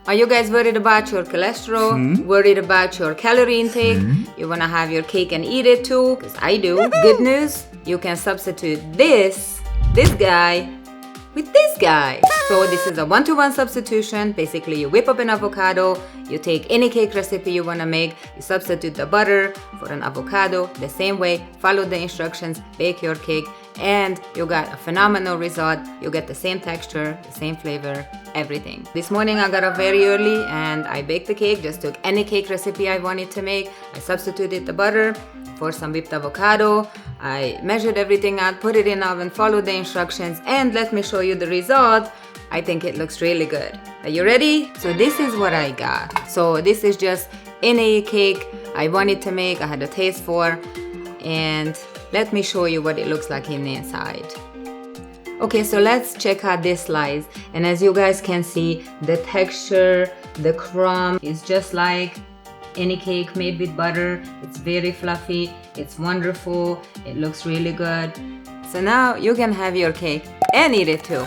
Are you guys worried about your cholesterol? Worried about your calorie intake? You wanna have your cake and eat it too? Because I do. Good news, you can substitute this guy, with this guy. So this is a 1-to-1 substitution. Basically, you whip up an avocado, you take any cake recipe you want to make, you substitute the butter for an avocado the same way, follow the instructions, bake your cake, and you got a phenomenal result. You get the same texture, the same flavor, everything. This morning I got up very early and I baked the cake, just took any cake recipe I wanted to make. I substituted the butter for some whipped avocado. I measured everything out, put it in the oven, followed the instructions, and let me show you the result. I think it looks really good. Are you ready? So this is what I got. So this is just any cake I wanted to make, I had a taste for, and let me show you what it looks like in the inside. Okay, so let's check out this slice. And as you guys can see, the texture, the crumb is just like any cake made with butter. It's very fluffy, it's wonderful, it looks really good. So now you can have your cake and eat it too.